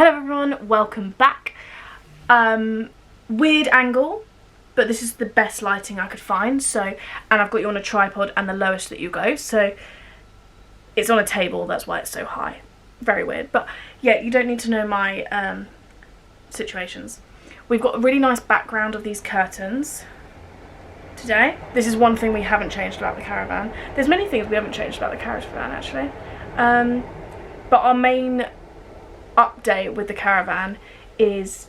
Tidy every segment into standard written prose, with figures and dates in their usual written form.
Hello everyone, welcome back. Weird angle, but this is the best lighting I could find. And I've got you on a tripod and the lowest that you go. So it's on a table, that's why it's so high. Very weird, but yeah, you don't need to know my situations. We've got a really nice background of these curtains today. This is one thing we haven't changed about the caravan. There's many things we haven't changed about the caravan actually. But our main update with the caravan is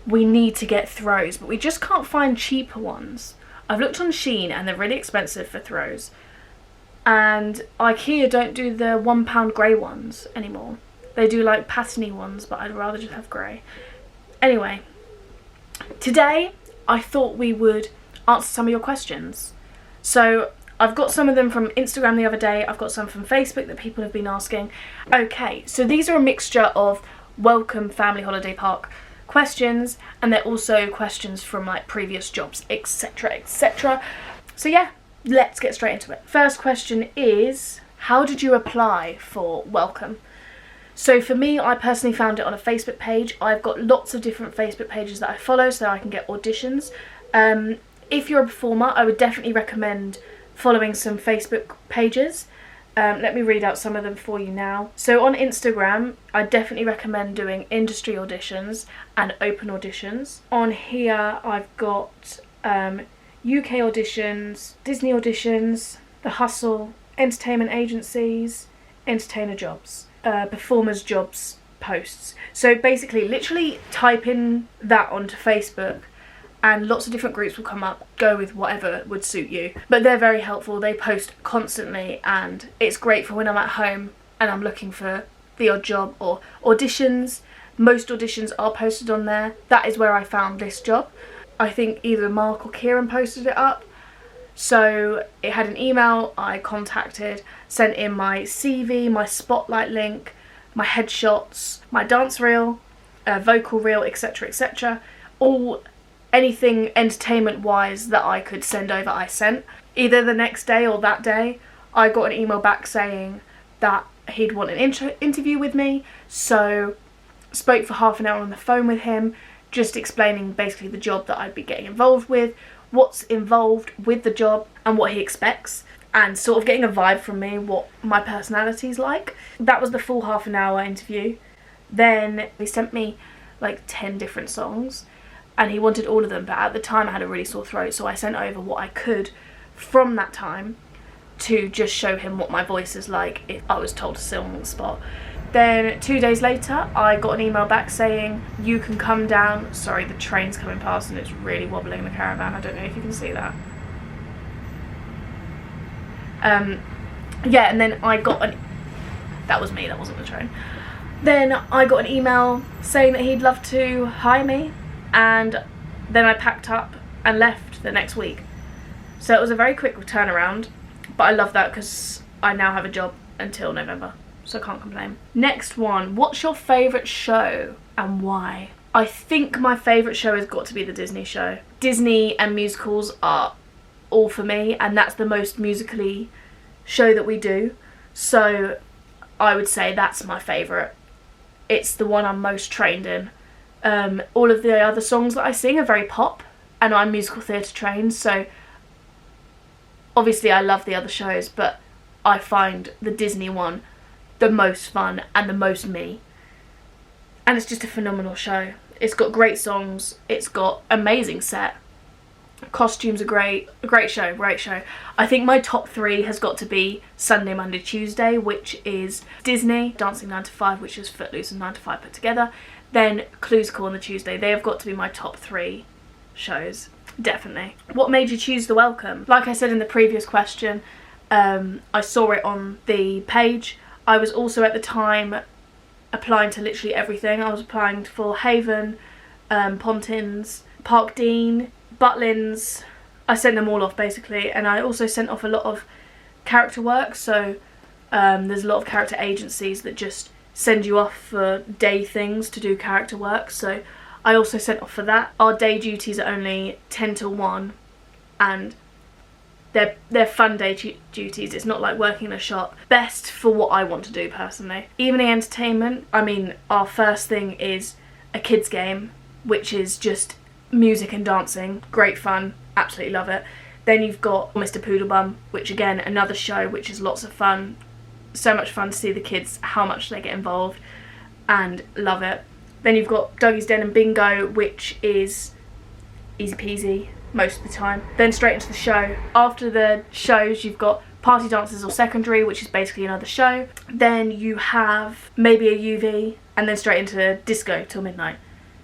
we need to get throws, but we just can't find cheaper ones. I've looked on Shein and they're really expensive for throws. And IKEA don't do the £1 grey ones anymore. They do like patterny ones, but I'd rather just have grey. Anyway, today I thought we would answer some of your questions. So I've got some of them from Instagram the other day, I've got some from Facebook that people have been asking. Okay, so these are a mixture of welcome family holiday park questions, and they're also questions from like previous jobs, etc, etc. So yeah, let's get straight into it. First question is, how did you apply for welcome? So for me, I personally found it on a Facebook page. I've got lots of different Facebook pages that I follow so I can get auditions. If you're a performer, I would definitely recommend following some Facebook pages. Let me read out some of them for you now. So on Instagram, I definitely recommend doing industry auditions and open auditions. On here, I've got UK auditions, Disney auditions, The Hustle, entertainment agencies, entertainer jobs, performers jobs posts. So basically, literally type in that onto Facebook and lots of different groups will come up. Go with whatever would suit you. But they're very helpful. They post constantly and it's great for when I'm at home and I'm looking for the odd job or auditions. Most auditions are posted on there. That is where I found this job. I think either Mark or Kieran posted it up. So it had an email, I contacted, sent in my CV, my spotlight link, my headshots, my dance reel, vocal reel, etc, etc. All anything entertainment wise that I could send over, I sent. Either the next day or that day, I got an email back saying that he'd want an interview with me. So spoke for half an hour on the phone with him, just explaining basically the job that I'd be getting involved with, what's involved with the job and what he expects, and sort of getting a vibe from me, what my personality's like. That was the full half an hour interview. Then he sent me like 10 different songs and he wanted all of them, but at the time I had a really sore throat, so I sent over what I could from that time to just show him what my voice is like if I was told to sing on the spot. Then 2 days later I got an email back saying you can come down. Sorry, the train's coming past and it's really wobbling the caravan. I don't know if you can see that. Yeah, and then I got an... That was me, that wasn't the train. Then I got an email saying that he'd love to hire me, and then I packed up and left the next week. So it was a very quick turnaround, but I love that because I now have a job until November, so I can't complain. Next one, what's your favourite show and why? I think my favourite show has got to be the Disney show. Disney and musicals are all for me, and that's the most musically show that we do, so I would say that's my favourite. It's the one I'm most trained in. All of the other songs that I sing are very pop, and I'm musical theatre trained, so obviously I love the other shows, but I find the Disney one the most fun and the most me. And it's just a phenomenal show. It's got great songs, it's got amazing set, costumes are great, a great show, great show. I think my top 3 has got to be Sunday, Monday, Tuesday, which is Disney, Dancing 9 to 5, which is Footloose and 9 to 5 put together. Then Clue's Call on the Tuesday. They have got to be my top 3 shows, definitely. What made you choose the welcome? Like I said in the previous question, I saw it on the page. I was also at the time applying to literally everything. I was applying for Haven, Pontins, Park Dean, Butlins. I sent them all off basically, and I also sent off a lot of character work. So there's a lot of character agencies that just send you off for day things to do character work, so I also sent off for that. Our day duties are only 10 till 1 and they're fun day duties. It's not like working in a shop. Best for what I want to do personally. Evening entertainment, I mean, our first thing is a kids game, which is just music and dancing. Great fun, absolutely love it. Then you've got Mr. Poodlebum, which again, another show which is lots of fun. So much fun to see the kids, how much they get involved, and love it. Then you've got Dougie's Den and Bingo, which is easy peasy most of the time. Then straight into the show. After the shows, you've got Party Dancers or Secondary, which is basically another show. Then you have maybe a UV, and then straight into disco till midnight.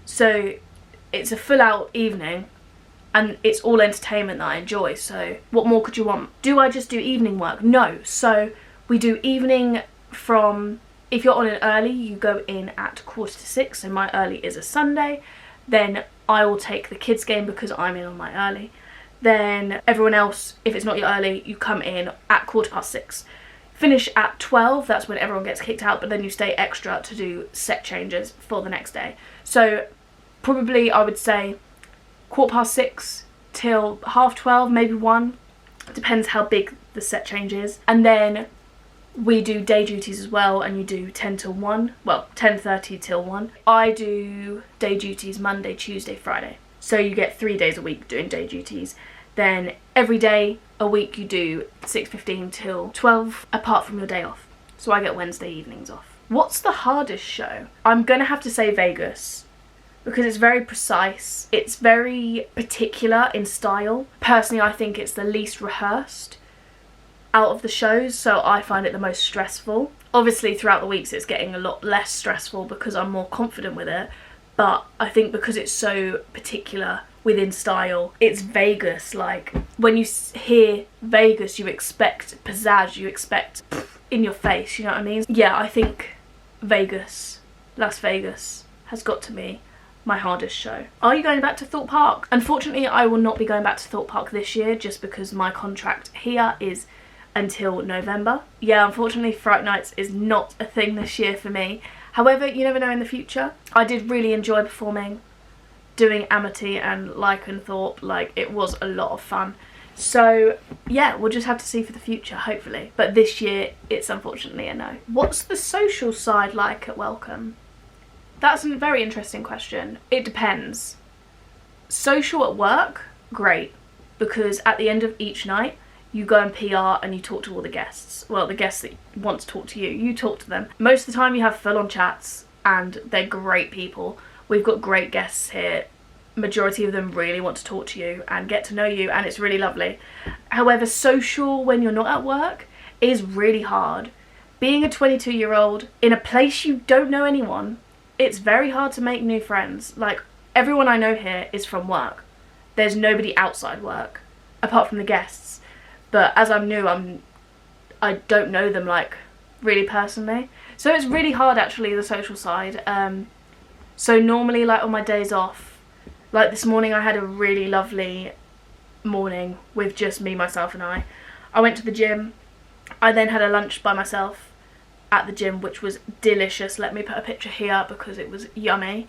So it's a full out evening, and it's all entertainment that I enjoy. So what more could you want? Do I just do evening work? No. So we do evening from, if you're on an early, you go in at 5:45. So my early is a Sunday. Then I will take the kids game because I'm in on my early. Then everyone else, if it's not your early, you come in at 6:15. Finish at 12, that's when everyone gets kicked out, but then you stay extra to do set changes for the next day. So probably I would say 6:15 till 12:30, maybe 1. Depends how big the set change is. And then we do day duties as well, and you do 10 till 1, well 10:30 till 1. I do day duties Monday, Tuesday, Friday. So you get 3 days a week doing day duties. Then every day a week you do 6:15 till 12 apart from your day off. So I get Wednesday evenings off. What's the hardest show? I'm gonna have to say Vegas, because it's very precise. It's very particular in style. Personally, I think it's the least rehearsed out of the shows, so I find it the most stressful. Obviously throughout the weeks it's getting a lot less stressful because I'm more confident with it, but I think because it's so particular within style, it's Vegas. Like when you hear Vegas, you expect pizzazz, you expect in your face, you know what I mean? Yeah, I think Vegas, Las Vegas has got to be my hardest show. Are you going back to Thorpe Park? Unfortunately, I will not be going back to Thorpe Park this year just because my contract here is until November. Yeah, unfortunately Fright Nights is not a thing this year for me. However, you never know in the future. I did really enjoy performing, doing Amity and Lycanthorpe. Like, it was a lot of fun. So yeah, we'll just have to see for the future, hopefully. But this year, it's unfortunately a no. What's the social side like at Welcome? That's a very interesting question. It depends. Social at work, great. Because at the end of each night, you go and PR and you talk to all the guests. Well, the guests that want to talk to you, you talk to them. Most of the time you have full-on chats and they're great people. We've got great guests here. Majority of them really want to talk to you and get to know you, and it's really lovely. However, social when you're not at work is really hard. Being a 22-year-old in a place you don't know anyone, it's very hard to make new friends. Like, everyone I know here is from work. There's nobody outside work apart from the guests. But as I'm new, I don't know them like really personally. So it's really hard actually, the social side. So normally, like on my days off, like this morning I had a really lovely morning with just me, myself and I. I went to the gym. I then had a lunch by myself at the gym, which was delicious. Let me put a picture here because it was yummy.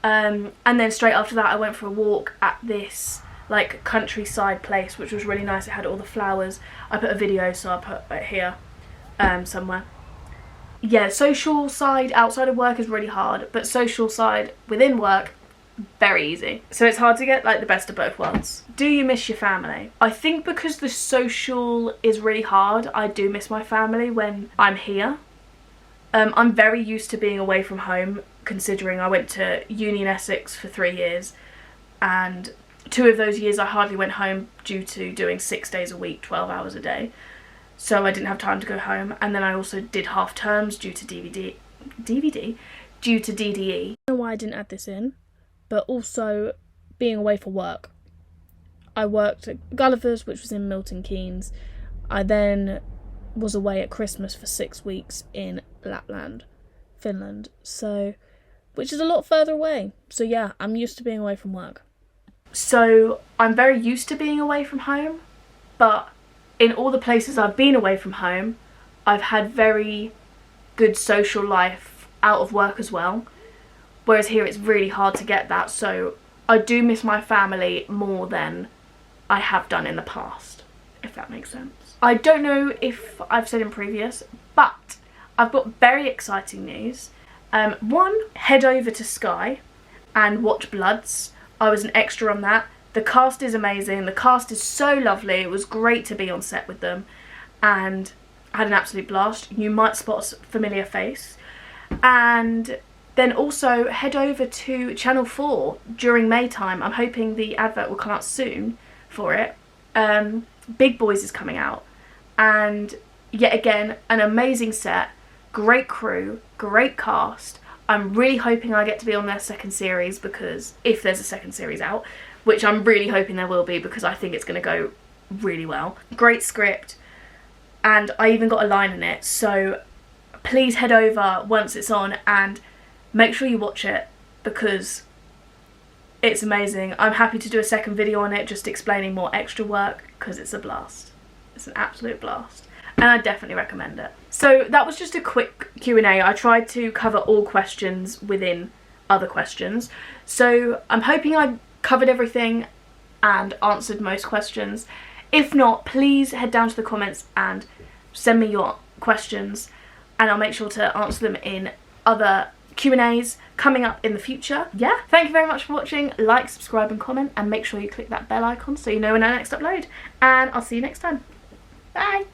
And then straight after that I went for a walk at this like countryside place, which was really nice. It had all the flowers. I put a video, so I'll put it here somewhere. Yeah, social side outside of work is really hard, but social side within work, very easy. So it's hard to get like the best of both worlds. Do you miss your family? I think because the social is really hard, I do miss my family when I'm here. I'm very used to being away from home, considering I went to uni in Essex for 3 years, and 2 of those years I hardly went home due to doing 6 days a week, 12 hours a day. So I didn't have time to go home. And then I also did half terms due to due to DDE. I don't know why I didn't add this in, but also being away for work. I worked at Gulliver's, which was in Milton Keynes. I then was away at Christmas for 6 weeks in Lapland, Finland. So, which is a lot further away. So yeah, I'm used to being away from work. So I'm very used to being away from home, but in all the places I've been away from home, I've had very good social life out of work as well. Whereas here it's really hard to get that, so I do miss my family more than I have done in the past. if that makes sense. I don't know if I've said in previous, but I've got very exciting news. One, head over to Sky and watch Bloods. I was an extra on that. The cast is amazing. The cast is so lovely. It was great to be on set with them and I had an absolute blast. You might spot a familiar face. And then also head over to Channel 4 during May time. I'm hoping the advert will come out soon for it. Big Boys is coming out. And yet again, an amazing set, great crew, great cast. I'm really hoping I get to be on their second series, because if there's a second series out, which I'm really hoping there will be because I think it's going to go really well. Great script, and I even got a line in it, so please head over once it's on and make sure you watch it because it's amazing. I'm happy to do a second video on it just explaining more extra work because it's a blast. It's an absolute blast. And I definitely recommend it. So that was just a quick Q&A. I tried to cover all questions within other questions. So I'm hoping I covered everything and answered most questions. If not, please head down to the comments and send me your questions and I'll make sure to answer them in other Q&As coming up in the future. Yeah, thank you very much for watching. Like, subscribe and comment, and make sure you click that bell icon so you know when I next upload. And I'll see you next time. Bye!